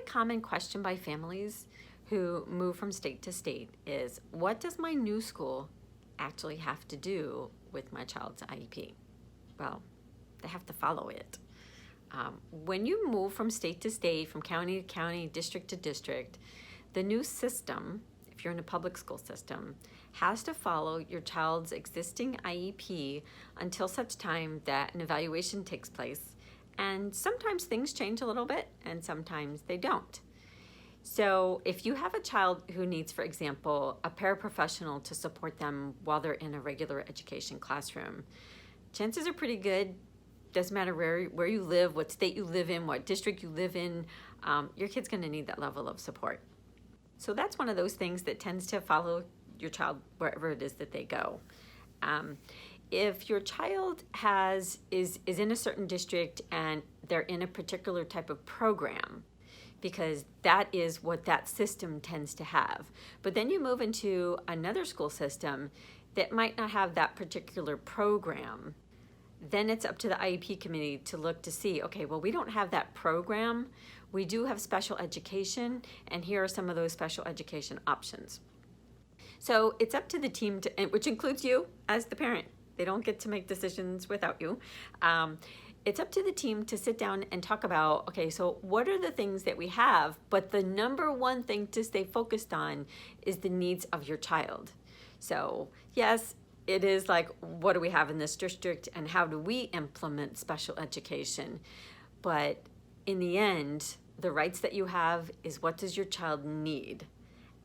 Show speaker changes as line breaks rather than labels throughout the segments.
common question by families who move from state to state is, what does my new school actually have to do with my child's IEP? Well, they have to follow it. When you move from state to state, from county to county, district to district, the new system, if you're in a public school system, has to follow your child's existing IEP until such time that an evaluation takes place. And sometimes things change a little bit and sometimes they don't. So if you have a child who needs, for example, a paraprofessional to support them while they're in a regular education classroom, chances are pretty good, doesn't matter where you live, what state you live in, what district you live in, your kid's gonna need that level of support. So that's one of those things that tends to follow your child wherever it is that they go. If your child is in a certain district and they're in a particular type of program, because that is what that system tends to have. But then you move into another school system that might not have that particular program. Then it's up to the IEP committee to look to see, okay, well, we don't have that program. We do have special education, and here are some of those special education options. So it's up to the team, which includes you as the parent. They don't get to make decisions without you. It's up to the team to sit down and talk about, okay, so what are the things that we have, but the number one thing to stay focused on is the needs of your child. So yes, it is like, what do we have in this district and how do we implement special education? But in the end, the rights that you have is, what does your child need?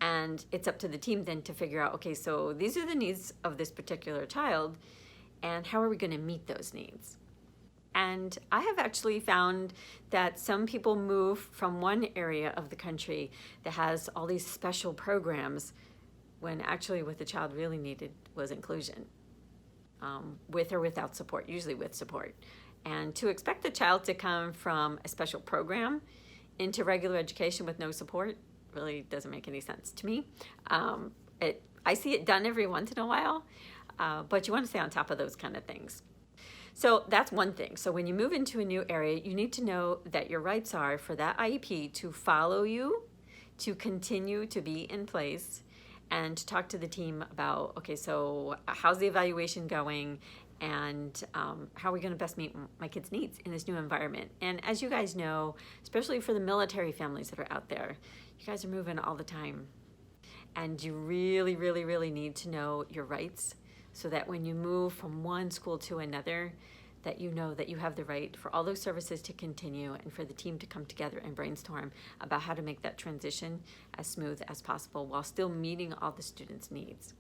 And it's up to the team then to figure out, okay, so these are the needs of this particular child, and how are we going to meet those needs? And I have actually found that some people move from one area of the country that has all these special programs when actually what the child really needed was inclusion, with or without support, usually with support. And to expect the child to come from a special program into regular education with no support really doesn't make any sense to me. I see it done every once in a while, but you want to stay on top of those kind of things. So that's one thing. So when you move into a new area, you need to know that your rights are for that IEP to follow you, to continue to be in place, and to talk to the team about, okay, so how's the evaluation going, and how are we going to best meet my kids' needs in this new environment? And as you guys know, especially for the military families that are out there, you guys are moving all the time. And you really, really, really need to know your rights so that when you move from one school to another, that you know that you have the right for all those services to continue and for the team to come together and brainstorm about how to make that transition as smooth as possible while still meeting all the students' needs.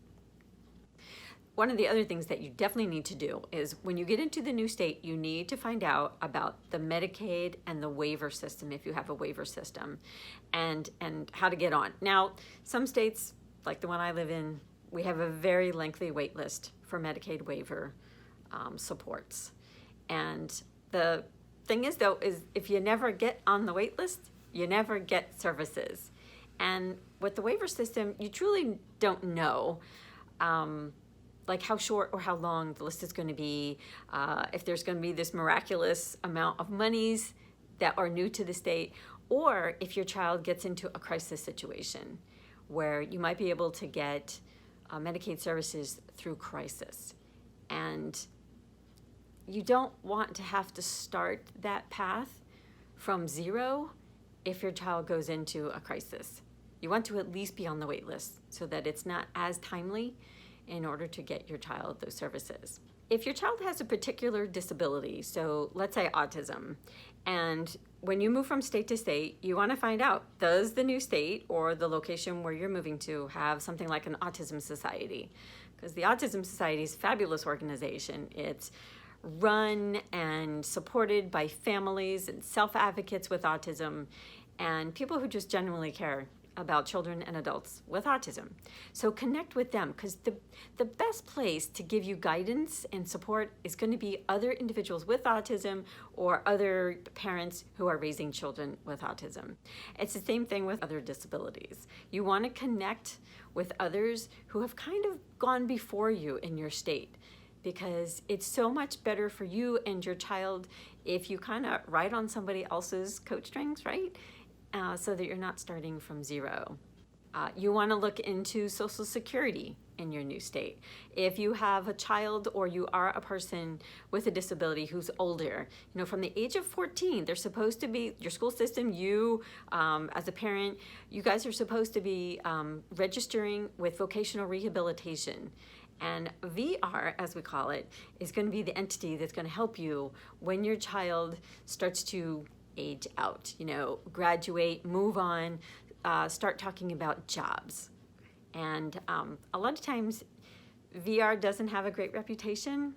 One of the other things that you definitely need to do is when you get into the new state, you need to find out about the Medicaid and the waiver system, if you have a waiver system, and how to get on. Now, some states, like the one I live in, we have a very lengthy wait list for Medicaid waiver supports. And the thing is, though, is if you never get on the wait list, you never get services. And with the waiver system, you truly don't know like how short or how long the list is going to be, if there's going to be this miraculous amount of monies that are new to the state, or if your child gets into a crisis situation where you might be able to get Medicaid services through crisis. And you don't want to have to start that path from zero if your child goes into a crisis. You want to at least be on the wait list so that it's not as timely in order to get your child those services. If your child has a particular disability, so let's say autism, and when you move from state to state, you want to find out, does the new state or the location where you're moving to have something like an autism society? Because the Autism Society is a fabulous organization. It's run and supported by families and self-advocates with autism and people who just genuinely care about children and adults with autism. So connect with them, because the best place to give you guidance and support is going to be other individuals with autism or other parents who are raising children with autism. It's the same thing with other disabilities. You want to connect with others who have kind of gone before you in your state, because it's so much better for you and your child if you kind of ride on somebody else's coat strings, right? so that you're not starting from zero. You want to look into Social Security in your new state. If you have a child or you are a person with a disability who's older, from the age of 14, they're supposed to be, your school system, you as a parent, you guys are supposed to be registering with vocational rehabilitation. And VR, as we call it, is going to be the entity that's going to help you when your child starts to age out, graduate, move on, start talking about jobs. And a lot of times VR doesn't have a great reputation,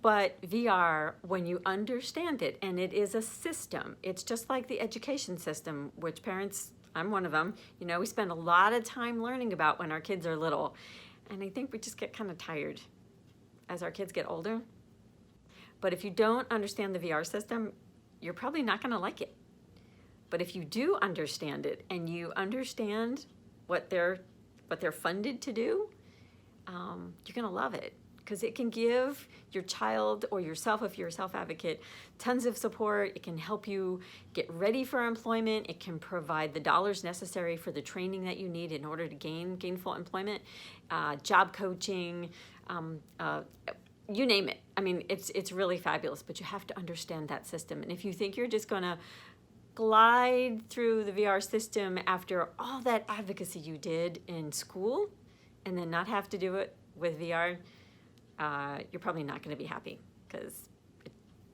but VR, when you understand it, and it is a system, it's just like the education system, which parents, I'm one of them, we spend a lot of time learning about when our kids are little. And I think we just get kind of tired as our kids get older. But if you don't understand the VR system, you're probably not going to like it. But if you do understand it and you understand what they're funded to do, you're going to love it, because it can give your child or yourself, if you're a self-advocate, tons of support. It can help you get ready for employment. It can provide the dollars necessary for the training that you need in order to gain gainful employment, job coaching, you name it. I mean, it's really fabulous, but you have to understand that system. And if you think you're just going to glide through the VR system after all that advocacy you did in school and then not have to do it with VR, you're probably not going to be happy, because it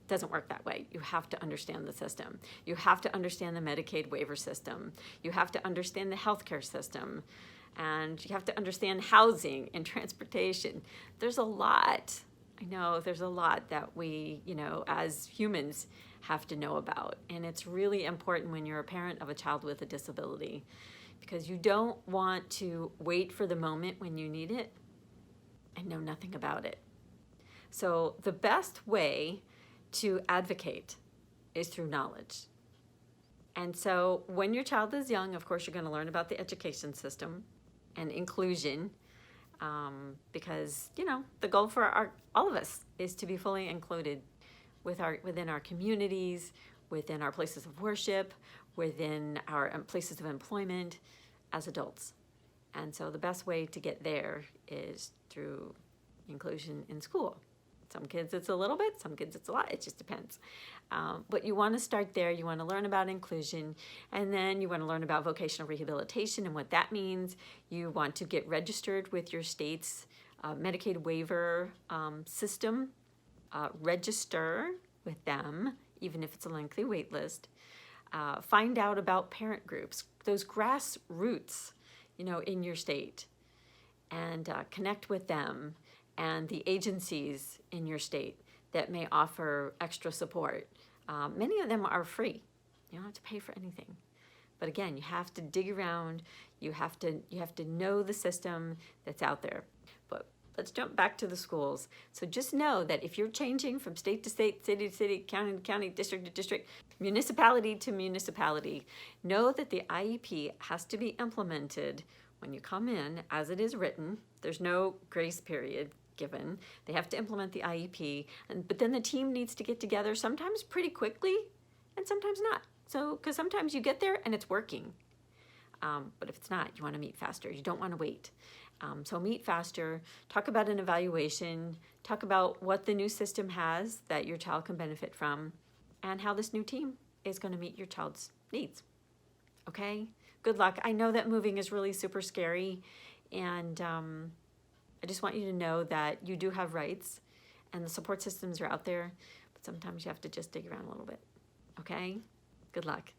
doesn't work that way. You have to understand the system. You have to understand the Medicaid waiver system. You have to understand the healthcare system. And you have to understand housing and transportation. There's a lot. I know there's a lot that we, as humans have to know about. And it's really important when you're a parent of a child with a disability, because you don't want to wait for the moment when you need it and know nothing about it. So the best way to advocate is through knowledge. And so when your child is young, of course, you're going to learn about the education system and inclusion, because, the goal for all of us is to be fully included within our communities, within our places of worship, within our places of employment as adults. And so the best way to get there is through inclusion in school. Some kids it's a little bit, some kids it's a lot, it just depends. But you want to start there. You want to learn about inclusion, and then you want to learn about vocational rehabilitation and what that means. You want to get registered with your state's Medicaid waiver system. Register with them, even if it's a lengthy wait list. Find out about parent groups, those grassroots, in your state, and connect with them and the agencies in your state that may offer extra support. Many of them are free. You don't have to pay for anything. But again, you have to dig around. You have to know the system that's out there. But let's jump back to the schools. So just know that if you're changing from state to state, city to city, county to county, district to district, municipality to municipality, know that the IEP has to be implemented when you come in as it is written. There's no grace period given. They have to implement the IEP, but then the team needs to get together, sometimes pretty quickly and sometimes not. So, because sometimes you get there and it's working. But if it's not, you want to meet faster. You don't want to wait. So meet faster, talk about an evaluation, talk about what the new system has that your child can benefit from, and how this new team is going to meet your child's needs. Okay? Good luck. I know that moving is really super scary, and I just want you to know that you do have rights, and the support systems are out there, but sometimes you have to just dig around a little bit. Okay? Good luck.